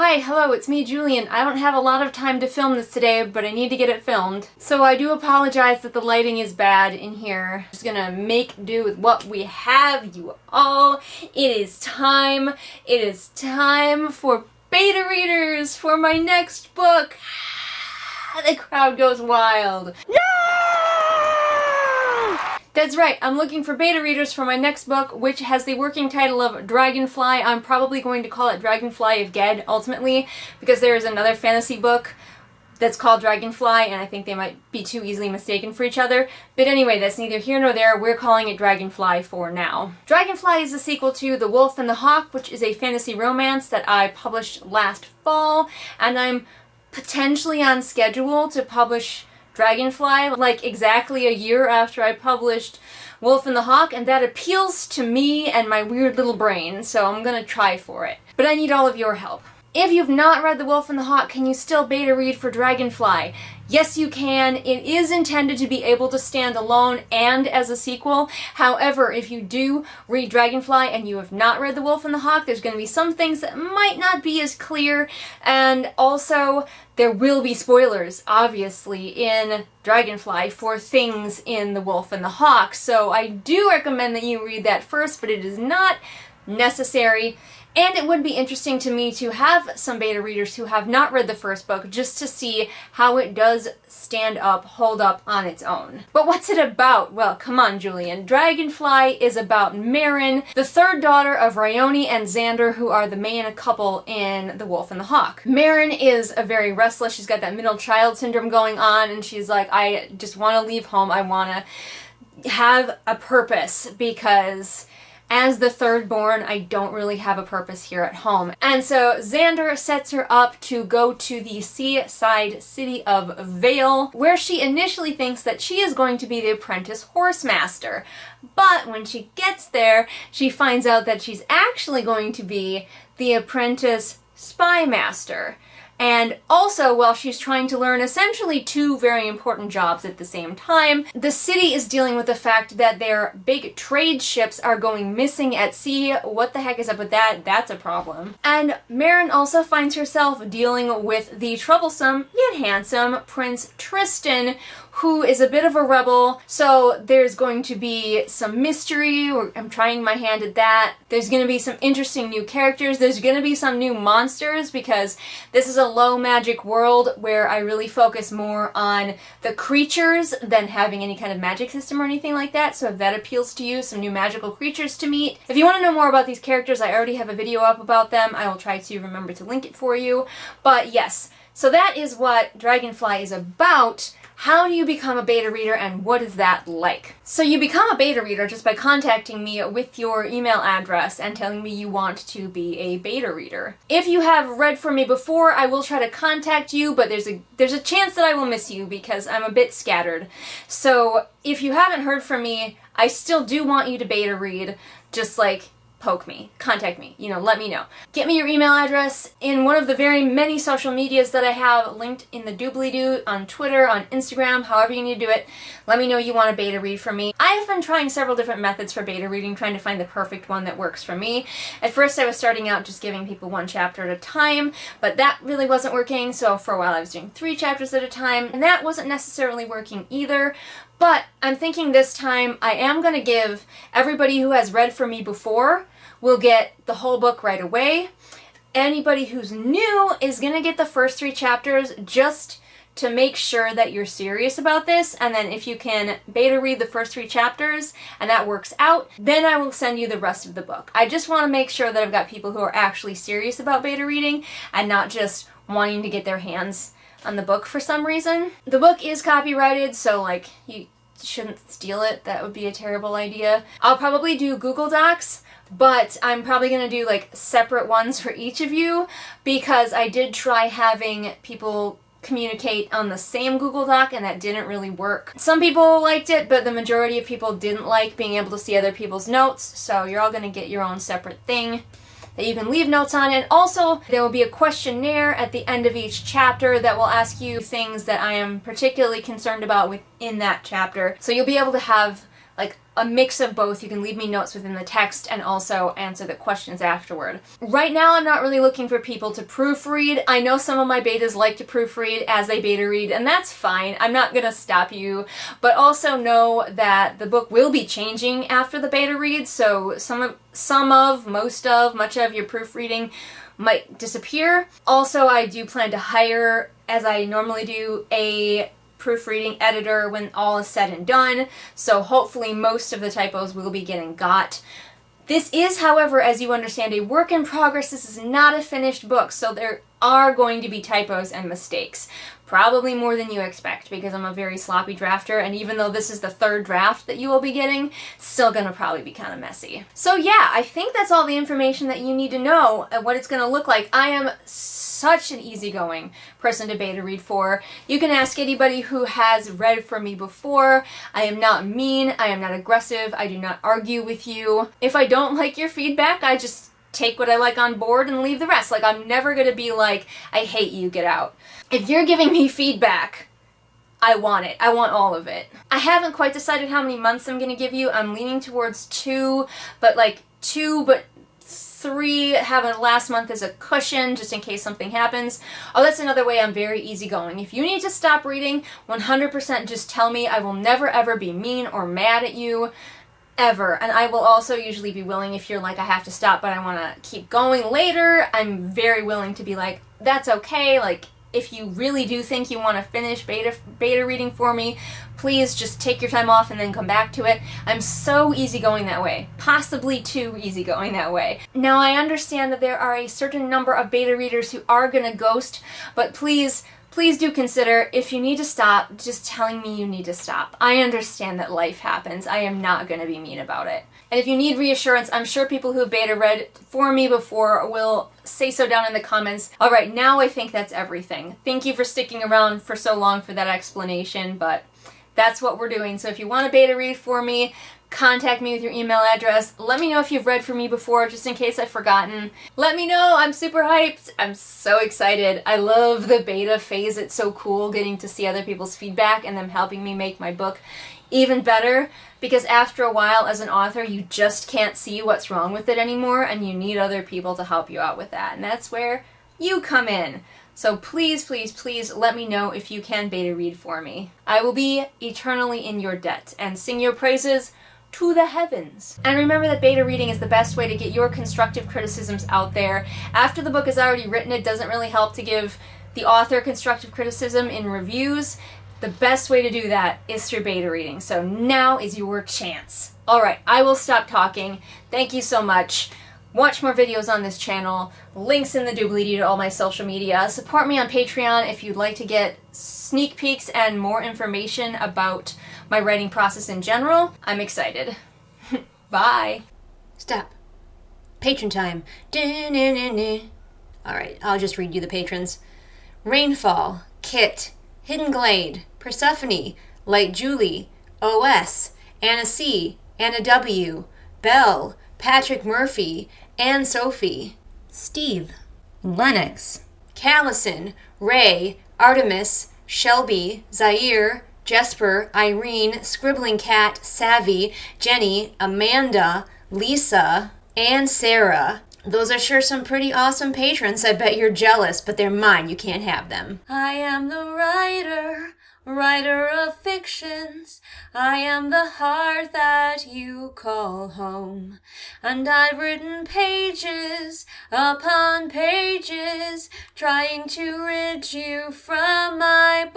Hi, hello, it's me, Julian. I don't have a lot of time to film this today, but I need to get it filmed. So I do apologize that the lighting is bad in here. Just gonna make do with what we have, you all. It is time for beta readers for my next book. The crowd goes wild. That's right, I'm looking for beta readers for my next book, which has the working title of Dragonfly. I'm probably going to call it Dragonfly of Ged, ultimately, because there is another fantasy book that's called Dragonfly, and I think they might be too easily mistaken for each other. But anyway, that's neither here nor there. We're calling it Dragonfly for now. Dragonfly is a sequel to The Wolf and the Hawk, which is a fantasy romance that I published last fall, and I'm potentially on schedule to publish Dragonfly like exactly a year after I published Wolf and the Hawk, and that appeals to me and my weird little brain, so I'm gonna try for it. But I need all of your help. If you've not read The Wolf and the Hawk, can you still beta read for Dragonfly? Yes, you can. It is intended to be able to stand alone and as a sequel. However, if you do read Dragonfly and you have not read The Wolf and the Hawk, there's going to be some things that might not be as clear, and also there will be spoilers, obviously, in Dragonfly for things in The Wolf and the Hawk. So I do recommend that you read that first, but it is not necessary. And it would be interesting to me to have some beta readers who have not read the first book just to see how it does stand up, hold up on its own. But what's it about? Well, come on, Julian. Dragonfly is about Marin, the third daughter of Ryoni and Xander, who are the main couple in The Wolf and the Hawk. Marin is a very restless, she's got that middle child syndrome going on, and she's like, I just want to leave home, I want to have a purpose, because as the third born, I don't really have a purpose here at home. And so Xander sets her up to go to the seaside city of Vale, where she initially thinks that she is going to be the apprentice horsemaster. But when she gets there, she finds out that she's actually going to be the apprentice spy master. And also, while she's trying to learn essentially two very important jobs at the same time, the city is dealing with the fact that their big trade ships are going missing at sea. What the heck is up with that? That's a problem. And Marin also finds herself dealing with the troublesome yet handsome Prince Tristan, who is a bit of a rebel, so there's going to be some mystery. I'm trying my hand at that. There's going to be some interesting new characters. There's going to be some new monsters, because this is a low magic world where I really focus more on the creatures than having any kind of magic system or anything like that, so if that appeals to you, some new magical creatures to meet. If you want to know more about these characters, I already have a video up about them. I will try to remember to link it for you. But yes, so that is what Dragonfly is about. How do you become a beta reader, and what is that like? So you become a beta reader just by contacting me with your email address and telling me you want to be a beta reader. If you have read from me before, I will try to contact you, but there's a chance that I will miss you because I'm a bit scattered. So if you haven't heard from me, I still do want you to beta read, just like poke me, contact me, let me know. Get me your email address in one of the very many social medias that I have linked in the doobly-doo, on Twitter, on Instagram, however you need to do it. Let me know you want to beta read from me. I have been trying several different methods for beta reading, trying to find the perfect one that works for me. At first I was starting out just giving people one chapter at a time, but that really wasn't working, so for a while I was doing 3 chapters at a time, and that wasn't necessarily working either. But I'm thinking this time I am going to give everybody who has read from me before will get the whole book right away. Anybody who's new is going to get the first 3 chapters just to make sure that you're serious about this, and then if you can beta read the first 3 chapters and that works out, then I will send you the rest of the book. I just want to make sure that I've got people who are actually serious about beta reading and not just wanting to get their hands on the book for some reason. The book is copyrighted, so you shouldn't steal it. That would be a terrible idea. I'll probably do Google Docs, but I'm probably going to do separate ones for each of you, because I did try having people communicate on the same Google Doc and that didn't really work. Some people liked it, but the majority of people didn't like being able to see other people's notes, so you're all going to get your own separate thing that you can leave notes on. And also there will be a questionnaire at the end of each chapter that will ask you things that I am particularly concerned about within that chapter, so you'll be able to have like a mix of both. You can leave me notes within the text and also answer the questions afterward. Right now, I'm not really looking for people to proofread. I know some of my betas like to proofread as they beta read, and that's fine. I'm not gonna stop you, but also know that the book will be changing after the beta read, so much of your proofreading might disappear. Also, I do plan to hire, as I normally do, a proofreading editor when all is said and done, so hopefully most of the typos will be getting got. This is, however, as you understand, a work in progress. This is not a finished book, so there are going to be typos and mistakes. Probably more than you expect, because I'm a very sloppy drafter, and even though this is the third draft that you will be getting, it's still gonna probably be kind of messy. So yeah, I think that's all the information that you need to know of what it's gonna look like. I am such an easygoing person to beta read for. You can ask anybody who has read for me before. I am not mean, I am not aggressive, I do not argue with you. If I don't like your feedback, I just take what I like on board and leave the rest. Like, I'm never gonna be like, I hate you, get out. If you're giving me feedback, I want it. I want all of it. I haven't quite decided how many months I'm gonna give you. I'm leaning towards 2, but 3, having last month as a cushion just in case something happens. Oh, that's another way I'm very easygoing. If you need to stop reading, 100% just tell me. I will never ever be mean or mad at you. Ever. And I will also usually be willing, if you're like, I have to stop but I want to keep going later, I'm very willing to be like, that's okay. Like, if you really do think you want to finish beta reading for me, please just take your time off and then come back to it. I'm so easygoing that way. Possibly too easygoing that way. Now, I understand that there are a certain number of beta readers who are gonna ghost, but please do consider, if you need to stop, just telling me you need to stop. I understand that life happens. I am not going to be mean about it. And if you need reassurance, I'm sure people who have beta read for me before will say so down in the comments. All right, now I think that's everything. Thank you for sticking around for so long for that explanation, but that's what we're doing. So if you want to beta read for me, contact me with your email address. Let me know if you've read for me before, just in case I've forgotten. Let me know. I'm super hyped. I'm so excited. I love the beta phase. It's so cool getting to see other people's feedback and them helping me make my book even better, because after a while as an author, you just can't see what's wrong with it anymore, and you need other people to help you out with that, and that's where you come in. So please, please, please let me know if you can beta read for me. I will be eternally in your debt and sing your praises to the heavens. And remember that beta reading is the best way to get your constructive criticisms out there. After the book is already written, it doesn't really help to give the author constructive criticism in reviews. The best way to do that is through beta reading. So now is your chance. All right, I will stop talking. Thank you so much. Watch more videos on this channel. Links in the doobly-doo to all my social media. Support me on Patreon if you'd like to get sneak peeks and more information about my writing process in general. I'm excited. Bye. Stop. Patron time. Alright, I'll just read you the patrons. Rainfall, Kit, Hidden Glade, Persephone, Light Julie, OS, Anna C, Anna W, Belle, Patrick Murphy, Anne Sophie, Steve, Lennox, Callison, Ray, Artemis, Shelby, Zaire, Jesper, Irene, Scribbling Cat, Savvy, Jenny, Amanda, Lisa, and Sarah. Those are sure some pretty awesome patrons. I bet you're jealous, but they're mine. You can't have them. I am the writer of fictions. I am the heart that you call home. And I've written pages upon pages, trying to rid you from my